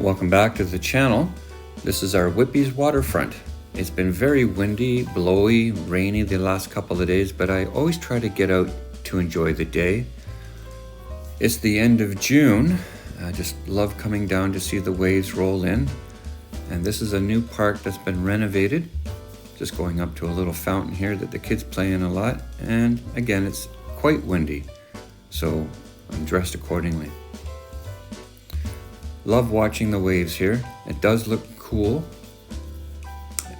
Welcome back to the channel. This is our Whitby's waterfront. It's been very windy, blowy, rainy the last couple of days, but I always try to get out to enjoy the day. It's the end of June. I just love coming down to see the waves roll in. And this is a new park that's been renovated. Just going up to a little fountain here that the kids play in a lot. And again, it's quite windy, so I'm dressed accordingly. Love watching the waves here. It does look cool,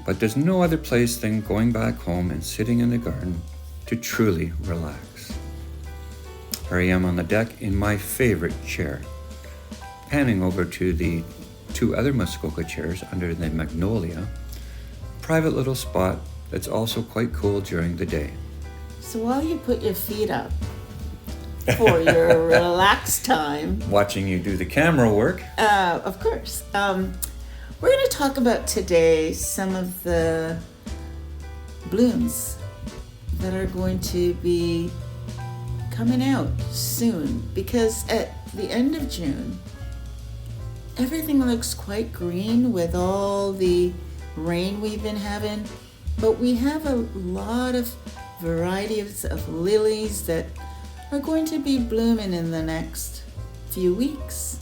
but there's no other place than going back home and sitting in the garden to truly relax. Here I am on the deck in my favorite chair, panning over to the two other Muskoka chairs under the magnolia, private little spot that's also quite cool during the day. So while you put your feet up for your relaxed time, Watching you do the camera work. of course, we're going to talk about today some of the blooms that are going to be coming out soon, because at the end of June, everything looks quite green with all the rain we've been having, but we have a lot of varieties of lilies that are going to be blooming in the next few weeks.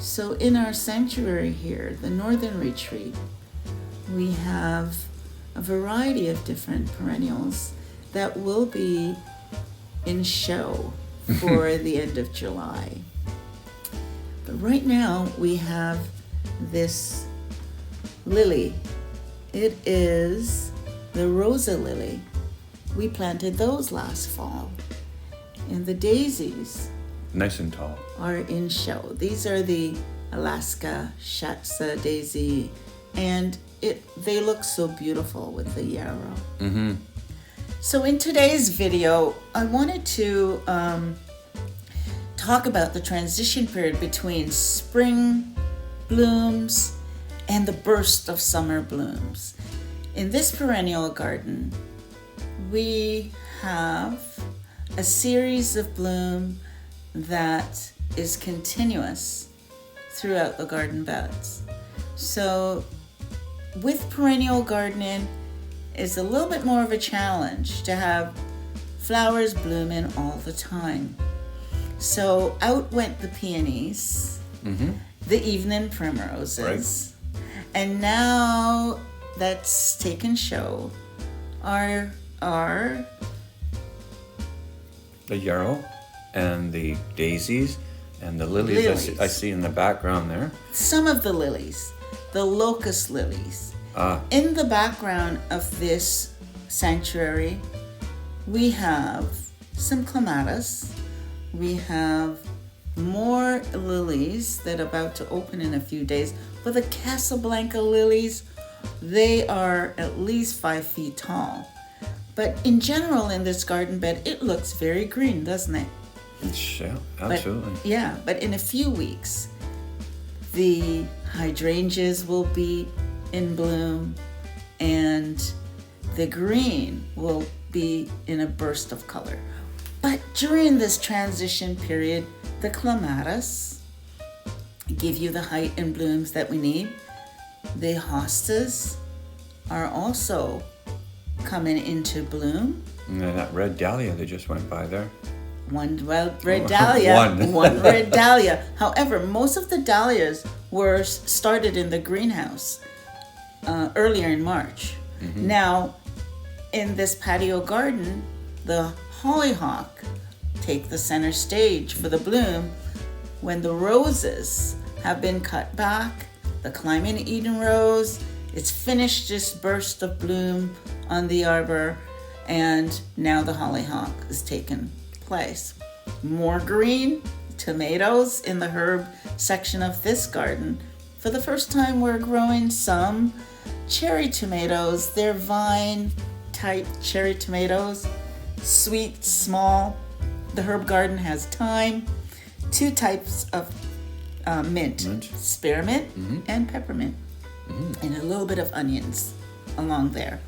So in our sanctuary here, the Northern Retreat, we have a variety of different perennials that will be in show for the end of July. But right now we have this lily. It is the Rosa lily. We planted those last fall. And the daisies Nice and tall. are in show. These are the Alaska Shatsa daisy, and they look so beautiful with the yarrow. Mm-hmm. So in today's video, I wanted to talk about the transition period between spring blooms and the burst of summer blooms. In this perennial garden, we have a series of bloom that is continuous throughout the garden beds. So with perennial gardening, it's a little bit more of a challenge to have flowers blooming all the time. So out went the peonies, the evening primroses, and now that's taken show are The yarrow and the daisies and the lilies. I see in the background there. some of the lilies, the locust lilies. Ah, In the background of this sanctuary, we have some clematis. We have more lilies that are about to open in a few days. But the Casablanca lilies, they are at least 5 feet tall. But in general, in this garden bed, it looks very green, doesn't it? yeah, absolutely. But in a few weeks, the hydrangeas will be in bloom, and the green will be in a burst of color. But during this transition period, the clematis give you the height and blooms that we need. The hostas are also coming into bloom. And then that red dahlia that just went by there. One red dahlia. One red dahlia. However, most of the dahlias were started in the greenhouse earlier in March. Now, in this patio garden, the hollyhock take the center stage for the bloom when the roses have been cut back. The Climbing Eden rose, it's finished this burst of bloom on the arbor, and now the hollyhock is taken place. More green tomatoes in the herb section of this garden. For the first time, we're growing some cherry tomatoes. They're vine type cherry tomatoes, sweet, small. The herb garden has thyme, 2 types of mint, spearmint and peppermint, and a little bit of onions along there.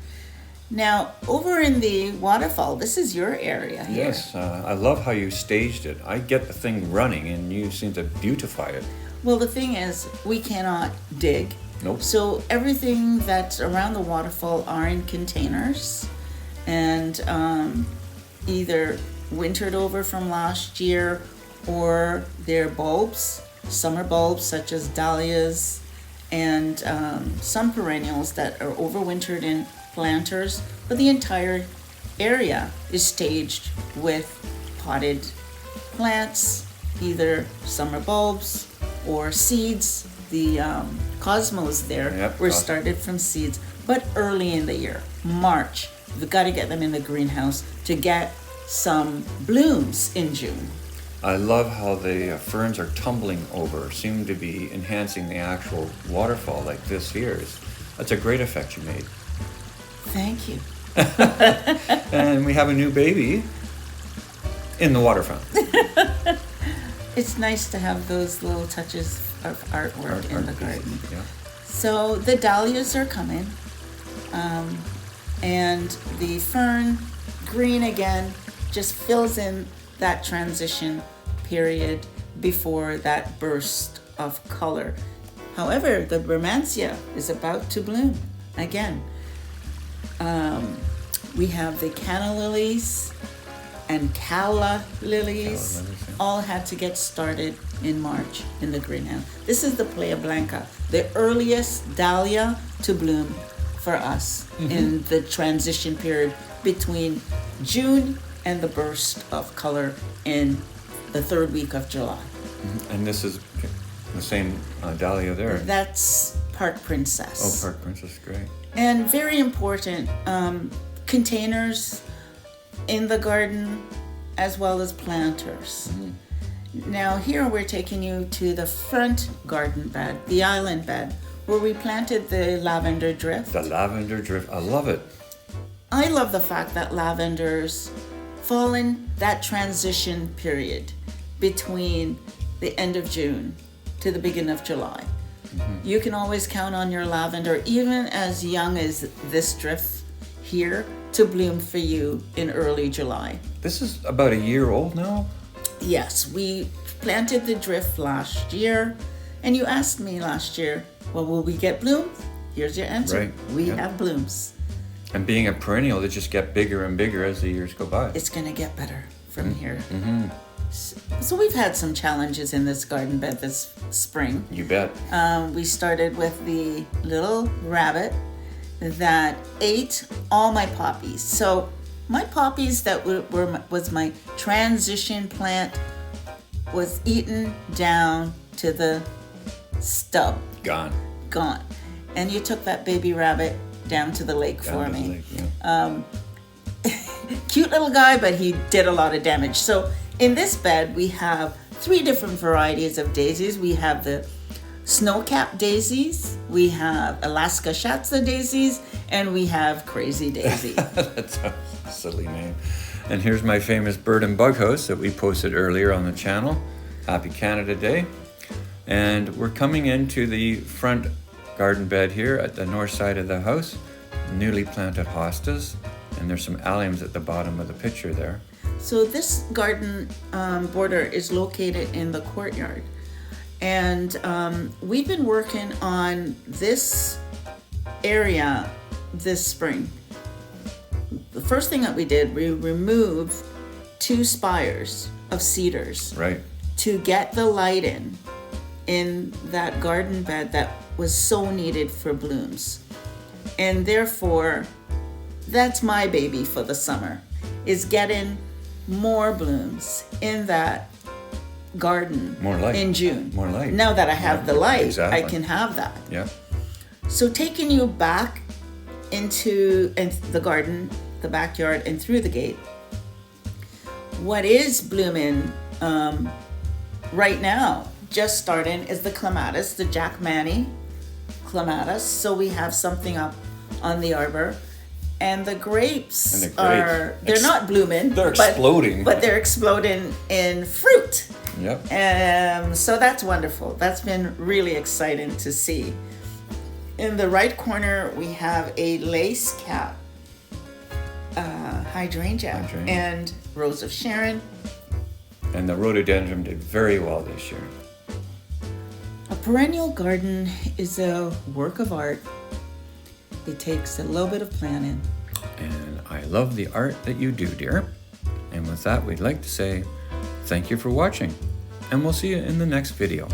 Now, over in the waterfall, this is your area here. Yes, I love how you staged it. I get the thing running and you seem to beautify it. Well, the thing is, we cannot dig. Nope. So everything that's around the waterfall are in containers, and either wintered over from last year, or they're bulbs, summer bulbs such as dahlias, and some perennials that are overwintered in planters. But the entire area is staged with potted plants, either summer bulbs or seeds. The cosmos there Yep, were cosmos. started from seeds, but early in the year, March. We've got to get them in the greenhouse to get some blooms in June. I love how the ferns are tumbling over, seem to be enhancing the actual waterfall like this here. That's a great effect you made. Thank you. And we have a new baby in the waterfront. It's nice to have those little touches of artwork in the garden. Yeah. So the dahlias are coming, and the fern, green again, just fills in that transition period before that burst of color. However, the Bermansia is about to bloom again. We have the canna lilies and calla lilies. Calla lilies, yeah. All had to get started in March in the greenhouse. This is the Playa Blanca, the earliest dahlia to bloom for us in the transition period between June and the burst of color in the third week of July. And this is the same dahlia there. That's Park Princess. Oh, Park Princess, great. And very important, containers in the garden as well as planters. Now here we're taking you to the front garden bed, the island bed, where we planted the lavender drift. The lavender drift, I love it. I love the fact that lavenders fall in that transition period between the end of June to the beginning of July. You can always count on your lavender, even as young as this drift here, to bloom for you in early July. This is about a year old now. Yes, we planted the drift last year, and you asked me last year, well, will we get blooms? Here's your answer. Right, We yeah. have blooms. And being a perennial, they just get bigger and bigger as the years go by. It's going to get better from here. So we've had some challenges in this garden bed this spring. You bet. We started with the little rabbit that ate all my poppies. So my poppies that was my transition plant was eaten down to the stub, Gone. gone. And you took that baby rabbit down to the lake for Down to the me. lake, yeah. Cute little guy, but he did a lot of damage. So in this bed, we have 3 different varieties of daisies. We have the snow-capped daisies, we have Alaska Shatsa daisies, and we have Crazy Daisy. That's a silly name. And here's my famous bird and bug house that we posted earlier on the channel. Happy Canada Day. And we're coming into the front garden bed here at the north side of the house. Newly planted hostas. And there's some alliums at the bottom of the picture there. So this garden border is located in the courtyard. And we've been working on this area this spring. The first thing that we did, we removed 2 spires of cedars Right. to get the light in that garden bed that was so needed for blooms. And therefore, that's my baby for the summer, is getting more blooms in that garden More light. in June. More light. Now that I have the light, Exactly. I can have that. Yeah. So taking you back into the garden, the backyard, and through the gate, what is blooming right now, just starting, is the clematis, the Jack Manny clematis. So we have something up on the arbor. And the grapes, And the grapes. they're not blooming. They're but- exploding. But they're exploding in fruit. Yep. So that's wonderful. That's been really exciting to see. In the right corner, we have a lace cap hydrangea Hydrangea. and Rose of Sharon. And the rhododendron did very well this year. perennial garden is a work of art. It takes a little bit of planning. And I love the art that you do, dear. And with that, we'd like to say thank you for watching, and we'll see you in the next video.